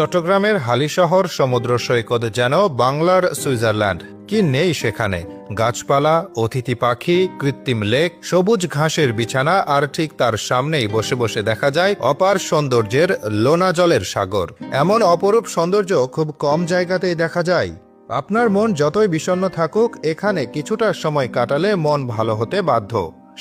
চট্টগ্রামের হালিশহর সমুদ্র সৈকত যেন বাংলার সুইজারল্যান্ড। কি নেই সেখানে? গাছপালা, অতিথি পাখি, কৃত্রিম লেক, সবুজ ঘাসের বিছানা, আর ঠিক তার সামনেই বসে বসে দেখা যায় অপার সৌন্দর্যের লোনা জলের সাগর। এমন অপরূপ সৌন্দর্য খুব কম জায়গাতেই দেখা যায়। আপনার মন যতই বিষণ্ণ থাকুক, এখানে কিছুটা সময় কাটালে মন ভালো হতে বাধ্য।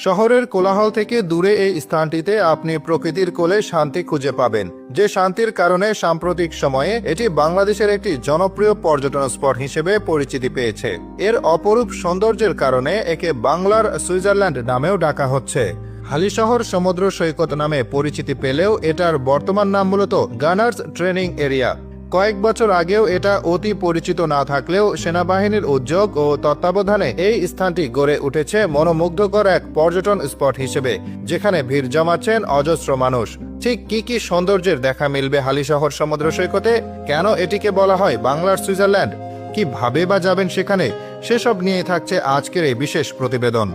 শহরের কোলাহল থেকে দূরে এই স্থানটিতে আপনি প্রকৃতির কোলে শান্তি খুঁজে পাবেন, যে শান্তির কারণে সাম্প্রতিক সময়ে এটি বাংলাদেশের একটি জনপ্রিয় পর্যটন স্পট হিসেবে পরিচিতি পেয়েছে। এর অপরূপ সৌন্দর্যের কারণে একে বাংলার সুইজারল্যান্ড নামেও ডাকা হচ্ছে। হালিশহর সমুদ্র সৈকত নামে পরিচিতি পেলেও এটার বর্তমান নাম মূলত গানার্স ট্রেনিং এরিয়া। কয়েক বছর আগেও এটা অতি পরিচিত না থাকলেও সেনাবাহিনীর উদ্যোগ ও তত্ত্বাবধানে এই স্থানটি গড়ে উঠেছে মনোমুগ্ধকর এক পর্যটন স্পট হিসেবে, যেখানে ভিড় জমাচ্ছেন অজস্র মানুষ। ঠিক কি কি সৌন্দর্যের দেখা মিলবে হালিশহর সমুদ্র সৈকতে? কেন এটিকে বলা হয় বাংলার সুইজারল্যান্ড? কিভাবে বা যাবেন সেখানে? সেসব নিয়ে থাকছে আজকের এই বিশেষ প্রতিবেদন।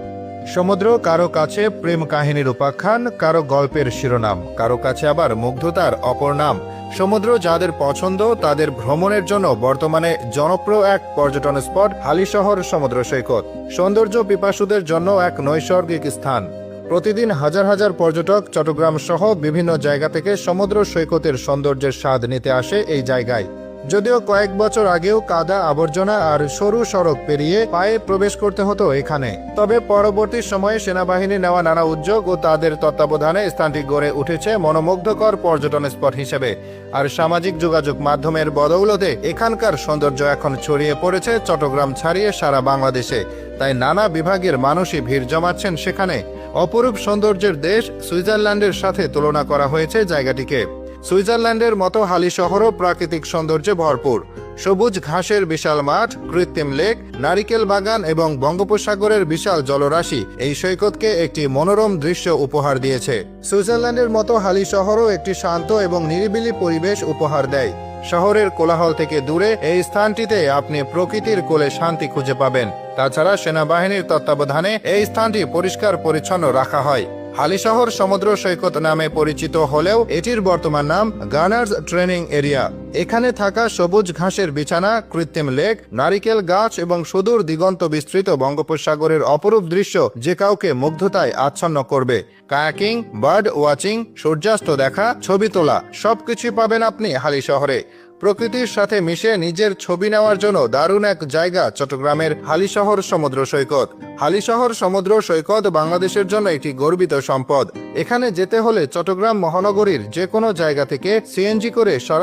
সমুদ্র কারো কাছে প্রেম কাহিনীর উপাখ্যান, কারো গল্পের শিরোনাম, কারো কাছে আবার মুগ্ধতার অপর নাম। সমুদ্র যাদের পছন্দ তাদের ভ্রমণের জন্য বর্তমানে জনপ্রিয় এক পর্যটন স্পট হালিশহর সমুদ্র সৈকত। সৌন্দর্য পিপাসুদের জন্য এক নৈসর্গিক স্থান। প্রতিদিন হাজার হাজার পর্যটক চট্টগ্রাম সহ বিভিন্ন জায়গা থেকে সমুদ্র সৈকতের সৌন্দর্যের স্বাদ নিতে আসে এই জায়গায়। যদিও কয়েক বছর আগেও কাদা, আবর্জনা আর সরু সড়ক পেরিয়ে পায়ে প্রবেশ করতে হতো এখানে, তবে পরবর্তী সময়ে সেনাবাহিনী নেওয়া নানা উদ্যোগ ও তাদের তত্ত্বাবধানে স্থানটি গড়ে উঠেছে মনোমুগ্ধকর পর্যটন স্পট হিসেবে। আর সামাজিক যোগাযোগ মাধ্যমের বদৌলতে এখানকার সৌন্দর্য এখন ছড়িয়ে পড়েছে চট্টগ্রাম ছাড়িয়ে সারা বাংলাদেশে। তাই নানা বিভাগের মানুষই ভিড় জমাচ্ছেন সেখানে। অপরূপ সৌন্দর্যের দেশ সুইজারল্যান্ডের সাথে তুলনা করা হয়েছে জায়গাটিকে। সুইজারল্যান্ডের মতো হালিশহরও প্রাকৃতিক সৌন্দর্যে ভরপুর। সবুজ ঘাসের বিশাল মাঠ, কৃত্রিম লেক, নারিকেল বাগান এবং বঙ্গোপসাগরের বিশাল জলরাশি এই সৈকতকে একটি মনোরম দৃশ্য উপহার দিয়েছে। সুইজারল্যান্ডের মতো হালিশহরও একটি শান্ত এবং নিরিবিলি পরিবেশ উপহার দেয়। শহরের কোলাহল থেকে দূরে এই স্থানটিতে আপনি প্রকৃতির কোলে শান্তি খুঁজে পাবেন। তাছাড়া সেনাবাহিনীর তত্ত্বাবধানে এই স্থানটি পরিষ্কার পরিচ্ছন্ন রাখা হয়। হালিশহর সমুদ্র সৈকত নামে পরিচিত হলেও এটির বর্তমান নাম গানার্স ট্রেনিং এরিয়া। এখানে থাকা সবুজ ঘাসের বিছানা, কৃত্রিম লেক, নারিকেল গাছ এবং সুদূর দিগন্ত বিস্তৃত বঙ্গোপসাগরের অপরূপ দৃশ্য যে কাউকে মুগ্ধতায় আচ্ছন্ন করবে। কায়াকিং, বার্ড ওয়াচিং, সূর্যাস্ত দেখা, ছবি তোলা সবকিছু পাবেন আপনি হালিশহরে। প্রকৃতির সাথে মিশে নিজের ছবি নেওয়ার জন্য দারুণ এক জায়গা চট্টগ্রামের হালিশহর সমুদ্র সৈকত। হালিশহর সমুদ্র সৈকত বাংলাদেশের জন্য একটি গর্বিত সম্পদ। এখানে যেতে হলে চট্টগ্রাম মহানগরীর যে কোনো জায়গা থেকে সিএনজি করে সরাসরি